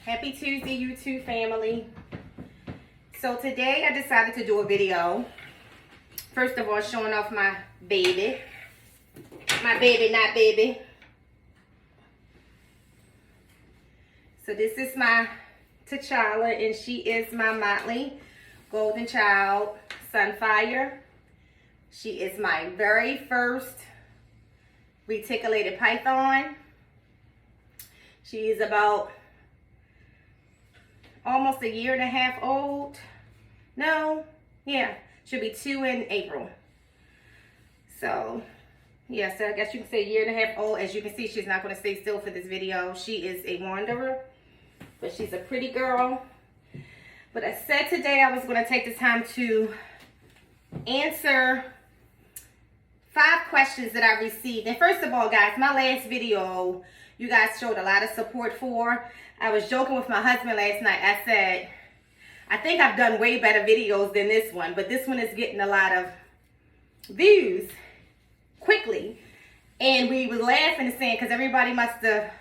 Happy Tuesday, YouTube family. So today I decided to do a video. First of all, showing off my baby. My baby, not baby. So this is my T'Challa, and she is my Motley golden child, Sunfire. She is my very first reticulated python. She is about almost a year and a half old. No, yeah, she'll be 2 in April. So, yeah, so I guess you can say a year and a half old. As you can see, she's not going to stay still for this video. She is a wanderer, but she's a pretty girl. But I said today I was going to take the time to answer 5 questions that I received. And first of all, guys, my last video, you guys showed a lot of support for. I was joking with my husband last night. I said, I think I've done way better videos than this one, but this one is getting a lot of views quickly. And we were laughing and saying, because everybody must have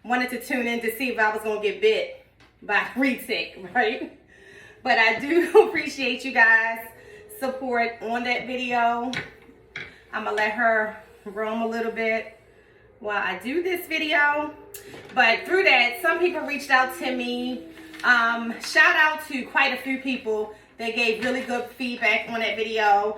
wanted to tune in to see if I was going to get bit by retic, right? But I do appreciate you guys' support on that video. I'm going to let her roam a little bit while I do this video. But through that, some people reached out to me. Shout out to quite a few people that gave really good feedback on that video.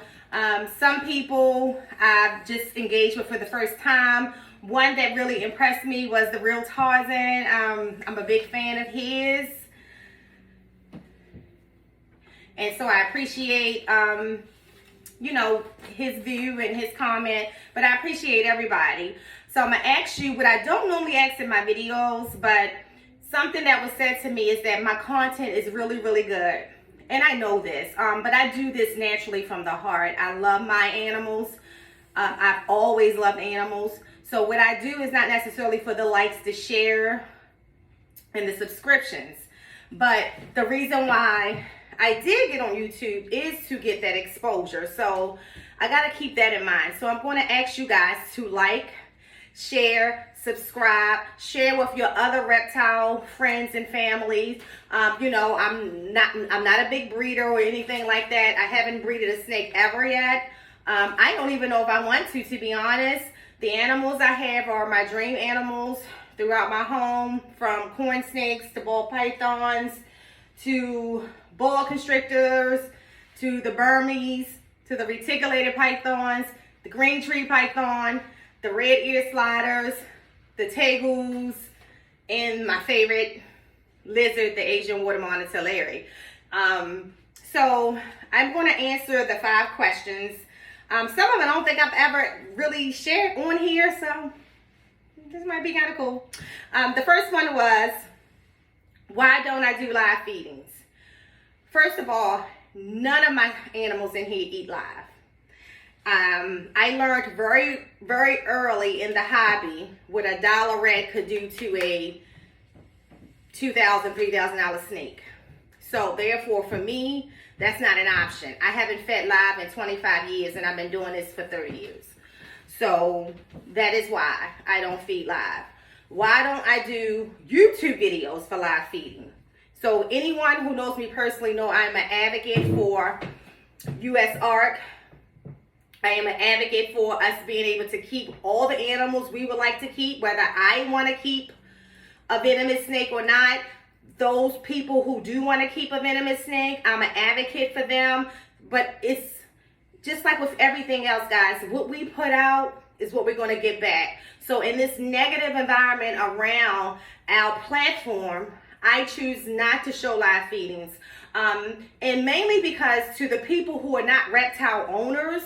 Some people I've just engaged with for the first time. One that really impressed me was the real Tarzan. I'm a big fan of his. And so I appreciate, you know, his view and his comment. But I appreciate everybody. So I'm going to ask you what I don't normally ask in my videos, but something that was said to me is that my content is really, really good. And I know this, but I do this naturally from the heart. I love my animals. I've always loved animals. So what I do is not necessarily for the likes, the share, and the subscriptions. But the reason why I did get on YouTube is to get that exposure. So I got to keep that in mind. So I'm going to ask you guys to like, share, subscribe, share with your other reptile friends and families. You know, I'm not a big breeder or anything like that. I haven't breeded a snake ever yet. I don't even know if I want to be honest. The animals I have are my dream animals throughout my home, from corn snakes to ball pythons to boa constrictors to the Burmese to the reticulated pythons, the green tree python, the red ear sliders, the tegus, and my favorite lizard, the Asian water monitor, Larry. So I'm going to answer the 5 questions. Some of them I don't think I've ever really shared on here, so this might be kind of cool. The first one was, why don't I do live feedings? First of all, none of my animals in here eat live. I learned very, very early in the hobby what a dollar rat could do to a $2,000, $3,000 snake. So therefore, for me, that's not an option. I haven't fed live in 25 years, and I've been doing this for 30 years. So that is why I don't feed live. Why don't I do YouTube videos for live feeding? So anyone who knows me personally know I'm an advocate for U.S. ARC. I am an advocate for us being able to keep all the animals we would like to keep, whether I want to keep a venomous snake or not. Those people who do want to keep a venomous snake, I'm an advocate for them. But it's just like with everything else, guys. What we put out is what we're going to get back. So in this negative environment around our platform, I choose not to show live feedings. And mainly because to the people who are not reptile owners,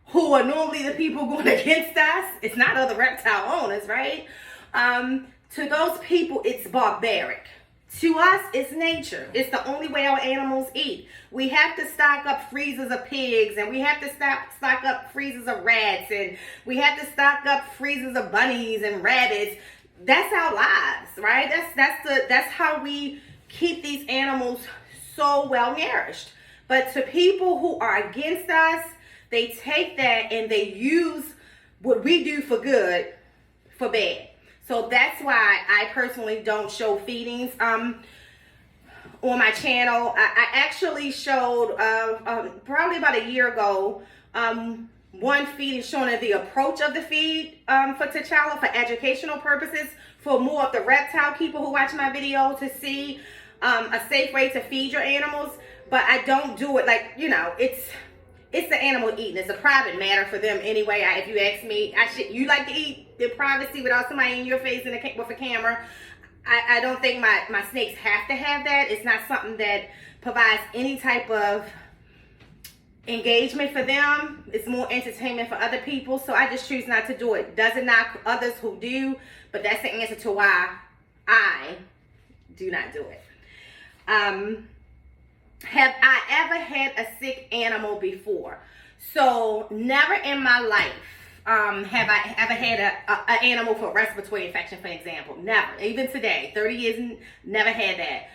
who are normally the people going against us, it's not other reptile owners, right? To those people, it's barbaric. To us, it's nature. It's the only way our animals eat. We have to stock up freezers of pigs, and we have to stock up freezers of rats, and we have to stock up freezers of bunnies and rabbits. That's our lives, right? That's how we keep these animals so well nourished. But to people who are against us, they take that and they use what we do for good for bad. So that's why I personally don't show feedings on my channel. I actually showed probably about a year ago one feed is showing the approach of the feed for T'Challa for educational purposes, for more of the reptile people who watch my video to see a safe way to feed your animals. But I don't do it like, you know, it's the animal eating. It's a private matter for them anyway. If you ask me, you like to eat in privacy without somebody in your face with a camera. I don't think my snakes have to have that. It's not something that provides any type of engagement for them. It's more entertainment for other people. So I just choose not to do it. Doesn't knock others who do, but that's the answer to why I do not do it. Have I ever had a sick animal before? So never in my life have I ever had an animal for respiratory infection, for example. Never. Even today, 30 years, never had that.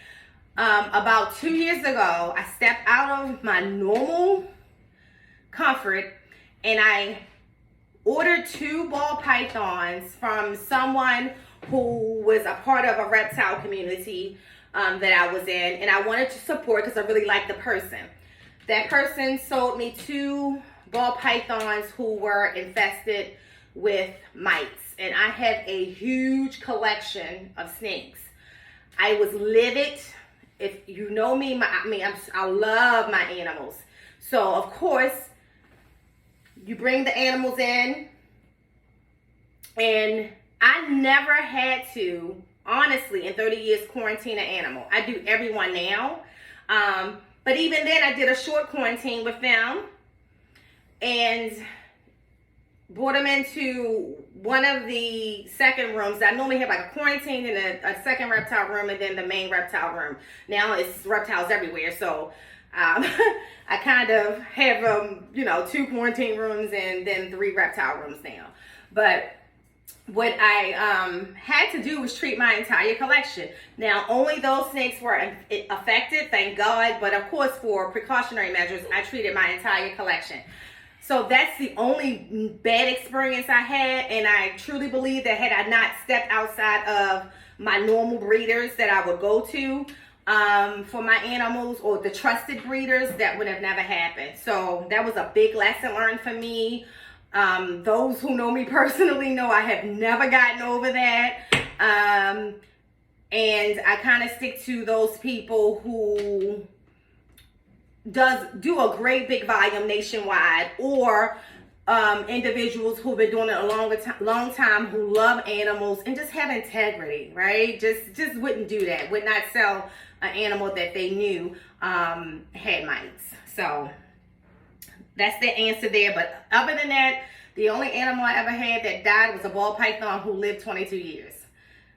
About 2 years ago, I stepped out of my normal comfort and I ordered 2 ball pythons from someone who was a part of a reptile community that I was in, and I wanted to support because I really liked the person. That person sold me 2 ball pythons who were infested with mites, and I have a huge collection of snakes. I was livid. If you know me, I love my animals. So of course, you bring the animals in, and I never had to, honestly, in 30 years, quarantine an animal. I do everyone now. But even then, I did a short quarantine with them and brought them into one of the second rooms. I normally have like a quarantine in a second reptile room and then the main reptile room. Now it's reptiles everywhere. So I kind of have, 2 quarantine rooms and then 3 reptile rooms now. But what I had to do was treat my entire collection. Now, only those snakes were affected, thank God. But of course, for precautionary measures, I treated my entire collection. So that's the only bad experience I had. And I truly believe that had I not stepped outside of my normal breeders that I would go to for my animals, or the trusted breeders, that would have never happened. So that was a big lesson learned for me. Those who know me personally know I have never gotten over that. And I kind of stick to those people who do a great big volume nationwide, or individuals who've been doing it a long time, who love animals and just have integrity, right? Just wouldn't do that. Would not sell an animal that they knew had mites. So that's the answer there. But other than that, the only animal I ever had that died was a ball python who lived 22 years.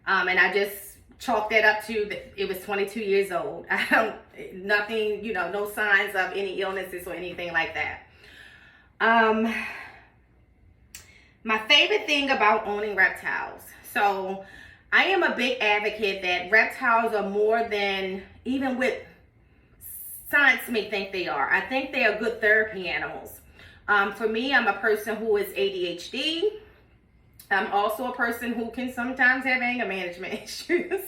And I just chalked that up to that it was 22 years old. Nothing, no signs of any illnesses or anything like that. My favorite thing about owning reptiles. So I am a big advocate that reptiles are more than even what science may think they are. I think they are good therapy animals. For me, I'm a person who is ADHD. I'm also a person who can sometimes have anger management issues.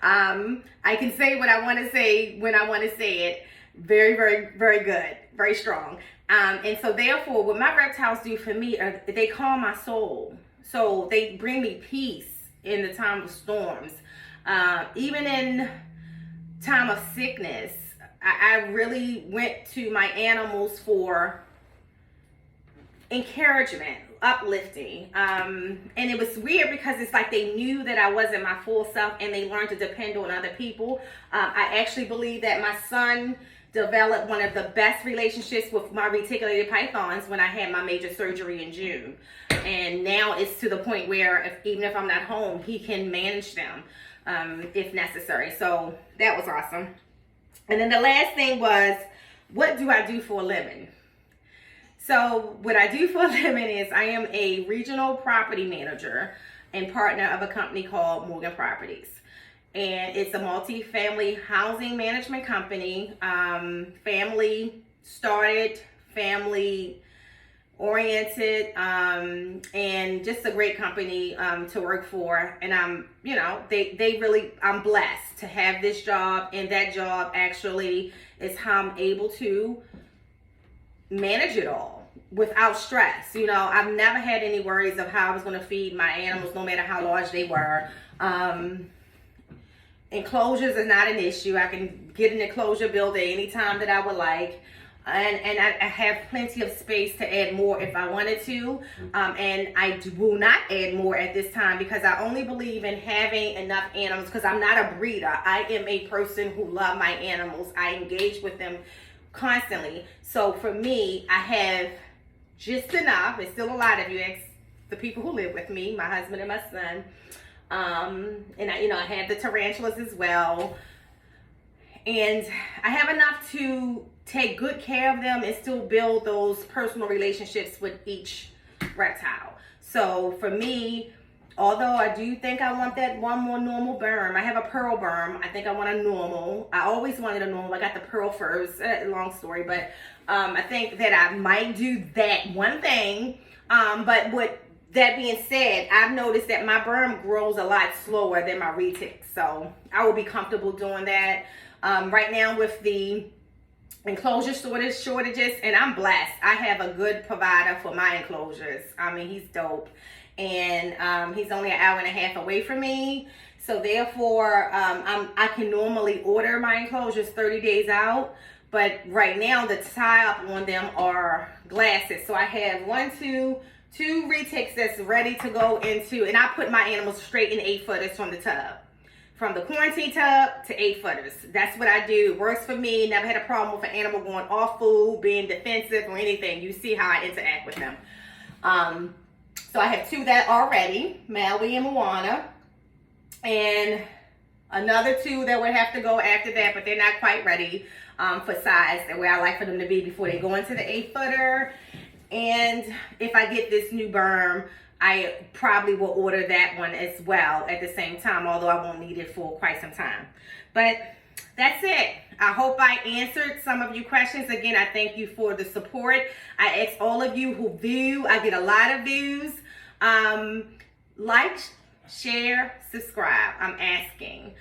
I can say what I want to say when I want to say it. Very, very, very good. Very strong. And so therefore, what my reptiles do for me, they calm my soul. So they bring me peace in the time of storms. Even in time of sickness, I really went to my animals for encouragement, uplifting. And it was weird because it's like they knew that I wasn't my full self, and they learned to depend on other people. I actually believe that my son developed one of the best relationships with my reticulated pythons when I had my major surgery in June. And now it's to the point where even if I'm not home, he can manage them if necessary. So that was awesome. And then the last thing was, what do I do for a living? So what I do for a living is I am a regional property manager and partner of a company called Morgan Properties. And it's a multi-family housing management company, family started, family oriented, and just a great company to work for. And I'm, you know, they really, I'm blessed to have this job, and that job actually is how I'm able to manage it all without stress. You know, I've never had any worries of how I was going to feed my animals, no matter how large they were. Enclosures is not an issue. I can get an enclosure built at any time that I would like. And I have plenty of space to add more if I wanted to. And I will not add more at this time, because I only believe in having enough animals, because I'm not a breeder. I am a person who loves my animals. I engage with them constantly. So for me, I have just enough. It's still a lot of you, the people who live with me, my husband and my son. And I, you know, I have the tarantulas as well. And I have enough to take good care of them and still build those personal relationships with each reptile. So for me, although I do think I want that one more normal berm, I have a pearl berm. I think I want a normal. I always wanted a normal. I got the pearl first. Long story, but I think that I might do that one thing. But with that being said, I've noticed that my berm grows a lot slower than my retics. So I will be comfortable doing that. Right now with the enclosure shortages, and I'm blessed. I have a good provider for my enclosures. I mean, he's dope. And he's only an hour and a half away from me. So therefore, I can normally order my enclosures 30 days out. But right now, the tie-up on them are glasses. So I have two retics that's ready to go into, and I put my animals straight in 8-footers from the tub. From the quarantine tub to 8-footers. That's what I do. It works for me. Never had a problem with an animal going off food, being defensive or anything. You see how I interact with them. So I have 2 that are ready, Maui and Moana. And another 2 that would have to go after that, but they're not quite ready for size and where I like for them to be before they go into the 8-footer. And if I get this new berm, I probably will order that one as well at the same time, although I won't need it for quite some time. But that's it. I hope I answered some of your questions. Again, I thank you for the support. I ask all of you who view. I get a lot of views. Like, share, subscribe. I'm asking.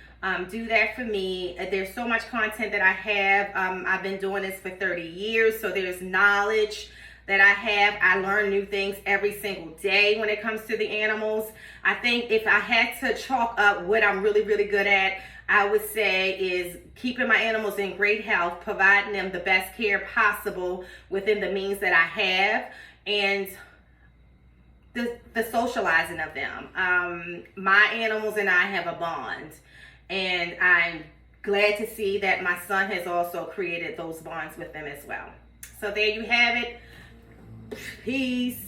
Do that for me. There's so much content that I have. I've been doing this for 30 years, so there's knowledge that I have. I learn new things every single day when it comes to the animals. I think if I had to chalk up what I'm really, really good at, I would say is keeping my animals in great health, providing them the best care possible within the means that I have, and the socializing of them. My animals and I have a bond, and I'm glad to see that my son has also created those bonds with them as well. So there you have it. Peace.